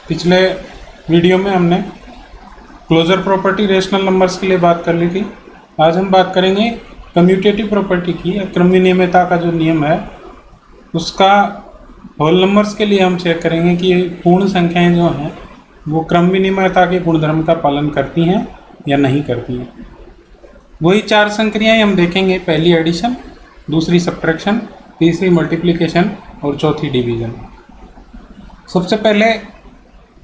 पिछले वीडियो में हमने क्लोजर प्रॉपर्टी रेशनल नंबर्स के लिए बात कर ली थी। आज हम बात करेंगे कम्यूटेटिव प्रॉपर्टी की, क्रम विनिमयता का जो नियम है उसका होल नंबर्स के लिए हम चेक करेंगे कि पूर्ण संख्याएं जो हैं वो क्रम विनिमयता के गुणधर्म का पालन करती हैं या नहीं करती हैं। वही चार संक्रियाएं हम देखेंगे, पहली एडिशन, दूसरी सब्ट्रैक्शन, तीसरी मल्टीप्लिकेशन और चौथी डिवीज़न। सबसे पहले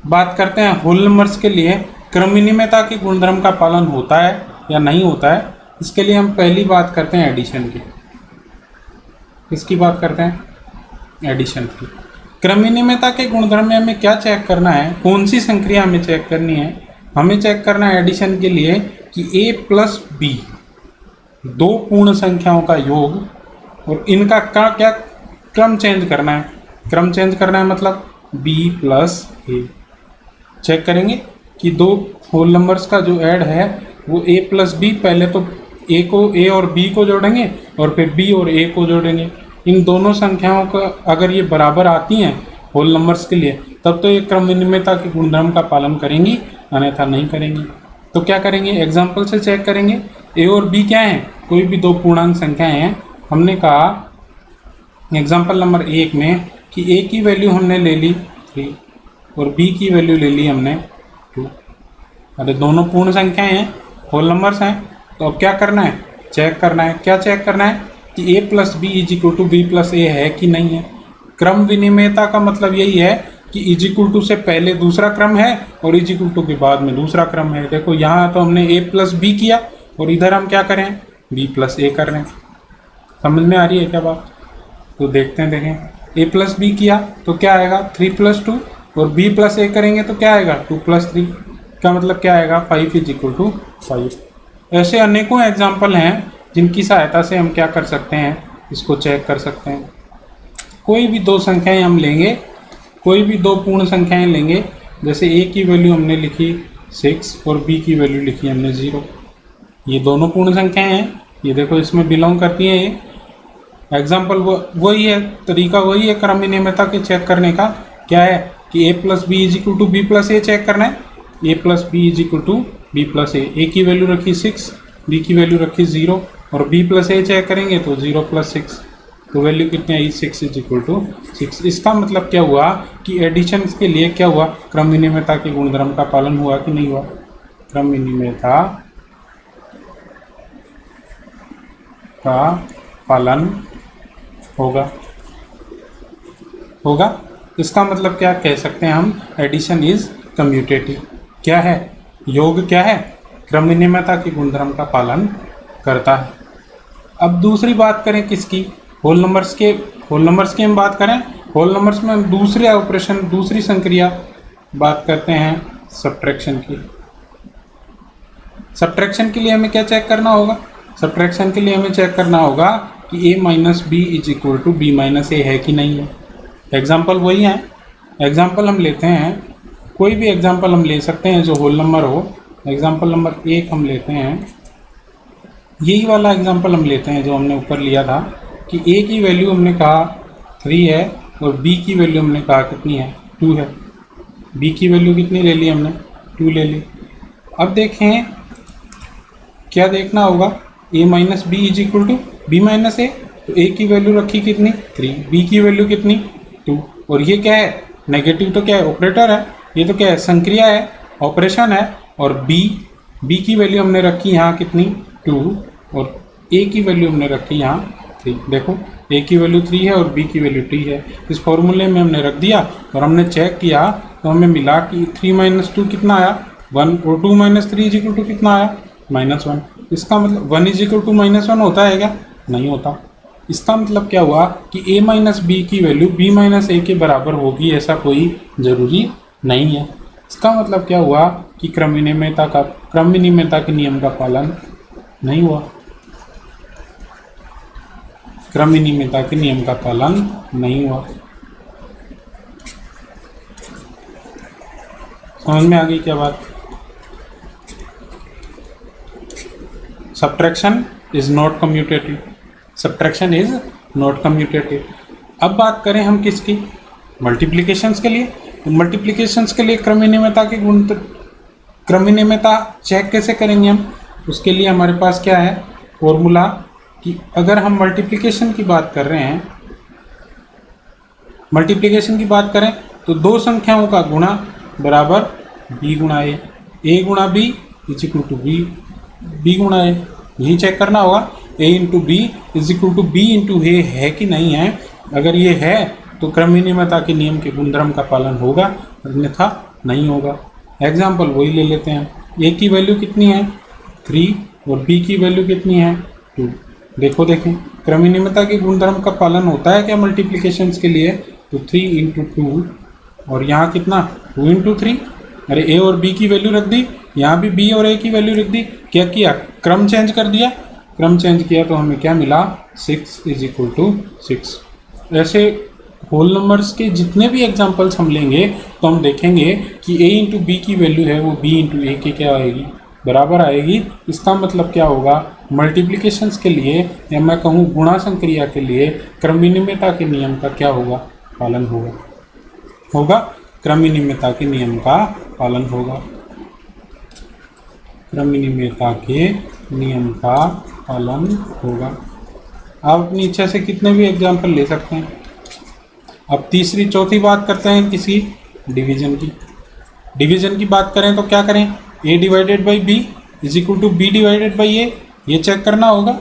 बात करते हैं होल नंबर्स के लिए क्रम विनिमयता के गुणधर्म का पालन होता है या नहीं होता है। इसके लिए हम पहली बात करते हैं एडिशन की। किसकी बात करते हैं? एडिशन की। क्रम विनिमयता के गुणधर्म में हमें क्या चेक करना है, कौन सी संक्रिया हमें चेक करनी है? हमें चेक करना है एडिशन के लिए कि a प्लस बी, दो पूर्ण संख्याओं का योग, और इनका क्या क्रम चेंज करना है। क्रम चेंज करना है मतलब b प्लस ए। चेक करेंगे कि दो होल नंबर्स का जो ऐड है वो a प्लस बी, पहले तो a और b को जोड़ेंगे और फिर b और a को जोड़ेंगे। इन दोनों संख्याओं का अगर ये बराबर आती हैं होल नंबर्स के लिए तब तो ये क्रम विनिमयता के गुणधर्म का पालन करेंगी, अन्यथा नहीं करेंगी। तो क्या करेंगे, एग्जाम्पल से चेक करेंगे। a और b क्या हैं? कोई भी दो पूर्णांक संख्याएं हैं। हमने कहा एग्जाम्पल नंबर 1 में कि a की वैल्यू हमने ले ली 3 और b की वैल्यू ले ली हमने 2। अरे दोनों पूर्ण संख्याएं हैं, होल नंबर्स हैं, तो अब क्या करना है, चेक करना है। क्या चेक करना है कि a plus B is equal to B plus A है कि नहीं है। क्रम विनिमयता का मतलब यही है कि इज इक्वल टू से पहले दूसरा क्रम है और इज इक्वल टू के बाद में दूसरा क्रम है। देखो यहाँ तो हमने a प्लस बी किया और इधर हम क्या करें, b प्लस ए कर रहे हैं। समझ में आ रही है क्या बात? तो देखते हैं, देखें। a प्लस बी किया तो क्या आएगा 3 प्लस 2, और b प्लस ए करेंगे तो क्या आएगा 2 प्लस 3 का मतलब क्या आएगा 5 इज इक्वल टू 5। ऐसे अनेकों एग्जाम्पल हैं जिनकी सहायता से हम क्या कर सकते हैं, इसको चेक कर सकते हैं। कोई भी दो संख्याएं हम लेंगे, कोई भी दो पूर्ण संख्याएं लेंगे, जैसे a की वैल्यू हमने लिखी 6 और b की वैल्यू लिखी हमने 0। ये दोनों पूर्ण संख्याएं हैं, ये देखो इसमें बिलोंग करती हैं। ये एग्जाम्पल वही है, तरीका वही है क्रम विनिमयता के चेक करने का। क्या है कि a plus B is equal to B plus A check करना है। a plus B is equal to B plus A की वैल्यू रखी 6, b की वैल्यू रखी 0 और b प्लस ए चेक करेंगे तो 0 प्लस 6, तो वैल्यू कितनी आई 6 इज इक्वल टू 6। इसका मतलब क्या हुआ कि एडिशन के लिए क्या हुआ, क्रम विनिमयता के गुणधर्म का पालन हुआ कि नहीं हुआ। क्रम विनिमयता का पालन होगा। इसका मतलब क्या कह सकते हैं हम, एडिशन इज कम्यूटेटिव। क्या है, योग क्या है, क्रम विनिमयता के गुणधर्म का पालन करता है। अब दूसरी बात करें किसकी, होल नंबर्स की हम बात करें। होल नंबर्स में हम दूसरे ऑपरेशन, दूसरी संक्रिया बात करते हैं सब्ट्रैक्शन की। सब्ट्रैक्शन के लिए हमें क्या चेक करना होगा, सब्ट्रैक्शन के लिए हमें चेक करना होगा कि a minus B is equal to B minus A है कि नहीं है। एग्जाम्पल वही है, एग्जाम्पल हम लेते हैं, कोई भी एग्जाम्पल हम ले सकते हैं जो होल नंबर हो। एग्जाम्पल नंबर 1 हम लेते हैं, यही वाला एग्जाम्पल हम लेते हैं जो हमने ऊपर लिया था कि a की वैल्यू हमने कहा 3 है और b की वैल्यू हमने कहा कितनी है 2 है। b की वैल्यू कितनी ले ली हमने 2 ले ली। अब देखें क्या देखना होगा, a minus B is equal to B minus A, तो a की वैल्यू रखी कितनी 3, b की वैल्यू कितनी 2, और ये क्या है नेगेटिव, तो क्या है ऑपरेटर है, ये तो क्या है संक्रिया है, ऑपरेशन है। और b की वैल्यू हमने रखी यहाँ कितनी 2 और a की वैल्यू हमने रखी यहाँ 3। देखो a की वैल्यू 3 है और b की वैल्यू 2 है। इस फॉर्मूले में हमने रख दिया और हमने चेक किया तो हमें मिला कि 3 माइनस 2 कितना आया 1, और 2 माइनस 3 इज इक्वल टू कितना आया -1। इसका मतलब 1 इज इक्वल टू -1 होता है क्या? नहीं होता। इसका मतलब क्या हुआ कि a माइनस बी की वैल्यू b माइनस ए के बराबर होगी, ऐसा कोई ज़रूरी नहीं है। इसका मतलब क्या हुआ कि क्रम विनिमयता के नियम का पालन नहीं हुआ, क्रम विनिमयता के नियम का पालन नहीं हुआ। समझ में आ गई क्या बात? Subtraction is not commutative, subtraction is not commutative. अब बात करें हम किसकी, मल्टीप्लिकेशंस के लिए। तो मल्टीप्लिकेशंस के लिए क्रम विनिमयता के गुण, क्रम विनिमयता चेक कैसे करेंगे हम? उसके लिए हमारे पास क्या है फॉर्मूला कि अगर हम मल्टीप्लिकेशन की बात कर रहे हैं, मल्टीप्लिकेशन की बात करें तो दो संख्याओं का गुणा बराबर b गुणा a गुणा b is equal to b गुणा a, यही चेक करना होगा a into B is equal to b into a है कि नहीं है। अगर ये है तो क्रम विनिमयता के नियम के गुणधर्म का पालन होगा, अन्यथा नहीं होगा। एग्जाम्पल वही ले लेते हैं, a की वैल्यू कितनी है 3 और b की वैल्यू कितनी है 2। देखें क्रम विनिमयता के गुणधर्म का पालन होता है क्या मल्टीप्लिकेशंस के लिए? तो 3 इंटू 2 और यहाँ कितना 2 इंटू 3। अरे a और b की वैल्यू रख दी, यहाँ भी b और a की वैल्यू रख दी। क्या किया? क्रम चेंज कर दिया। क्रम चेंज किया तो हमें क्या मिला 6 इज इक्वल टू 6। ऐसे होल नंबर्स के जितने भी एग्जांपल्स हम लेंगे तो हम देखेंगे कि a इंटू बी की वैल्यू है वो b इंटू a के क्या आएगी बराबर आएगी। इसका मतलब क्या होगा मल्टीप्लिकेशंस के लिए या मैं कहूँ गुणा संक्रिया के लिए क्रम विनिमयता के नियम का क्या होगा पालन होगा क्रम विनिमयता के नियम का पालन होगा। क्रम विनिमयता के नियम का पालन होगा। आप अपनी इच्छा से कितने भी एग्जाम्पल ले सकते हैं। अब तीसरी चौथी बात करते हैं किसी डिवीजन की। डिवीजन की बात करें तो क्या करें? a divided by B is equal to B divided by A, ये चेक करना होगा।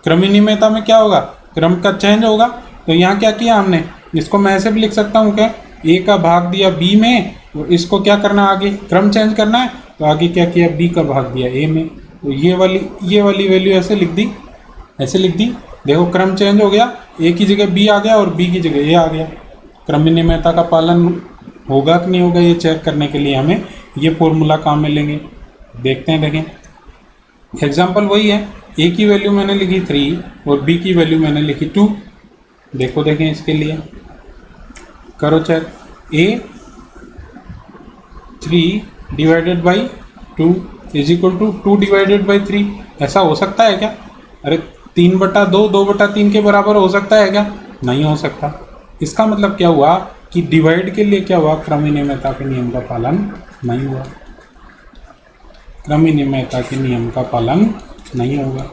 क्रम विनिमयता में क्या होगा? क्रम का चेंज होगा। तो यहाँ क्या किया हमने, इसको मैं ऐसे भी लिख सकता हूँ क्या, a का भाग दिया b में और इसको क्या करना आगे क्रम चेंज करना है तो आगे क्या किया b का भाग दिया a में। तो ये वाली वैल्यू ऐसे लिख दी। देखो क्रम चेंज हो गया, a की जगह b आ गया और b की जगह a आ गया। क्रम विनिमयता का पालन होगा कि नहीं होगा ये चेक करने के लिए हमें ये फॉर्मूला काम में लेंगे। देखें एग्जाम्पल वही है, a की वैल्यू मैंने लिखी 3 और b की वैल्यू मैंने लिखी 2। देखें इसके लिए करो check. a 3 divided by 2 is equal to 2 divided by 3। ऐसा हो सकता है क्या? अरे 3/2 2/3 के बराबर हो सकता है क्या? नहीं हो सकता। इसका मतलब क्या हुआ कि डिवाइड के लिए क्या हुआ क्रम विनिमयता के नियम का पालन नहीं हुआ। क्रम विनिमयता के नियम का पालन नहीं होगा।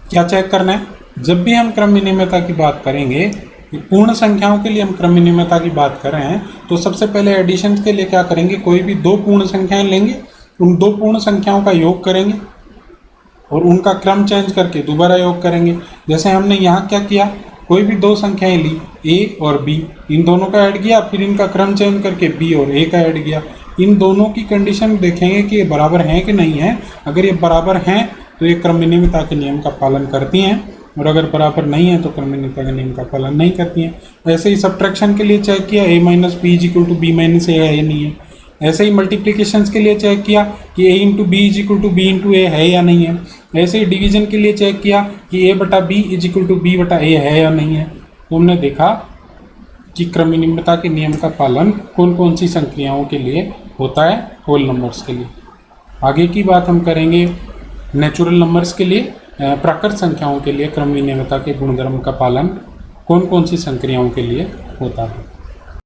क्या चेक करना है? जब भी हम क्रम विनिमयता की बात करेंगे, पूर्ण संख्याओं के लिए हम क्रम विनिमयता की बात कर रहे हैं तो सबसे पहले एडिशन के लिए क्या करेंगे, कोई भी दो पूर्ण संख्याएं लेंगे, उन दो पूर्ण संख्याओं का योग करेंगे और उनका क्रम चेंज करके दोबारा योग करेंगे। जैसे हमने यहाँ क्या किया, कोई भी दो संख्याएं ली a और b, इन दोनों का ऐड किया, फिर इनका क्रम चेंज करके b और a का ऐड किया। इन दोनों की कंडीशन देखेंगे कि ये बराबर हैं कि नहीं है। अगर ये बराबर हैं तो ये क्रम विनिमयता के नियम का पालन करती हैं और अगर बराबर नहीं है तो क्रम विनिमयता के नियम का पालन नहीं करती हैं। ऐसे ही सब्ट्रैक्शन के लिए चेक किया a minus B is equal to B minus A है या नहीं है। ऐसे ही मल्टीप्लिकेशंस के लिए चेक किया कि a into B is equal to B into A है या नहीं है। ऐसे ही डिवीजन के लिए चेक किया कि a बटा B is equal to B बटा ए है या नहीं है। तो हमने देखा कि क्रम विनिमयता के नियम का पालन कौन कौन सी संख्याओं के लिए होता है, होल नंबर्स के लिए। आगे की बात हम करेंगे नेचुरल नंबर्स के लिए, प्राकृत संख्याओं के लिए क्रम विनिमयता के गुणधर्म का पालन कौन कौन सी संक्रियाओं के लिए होता है।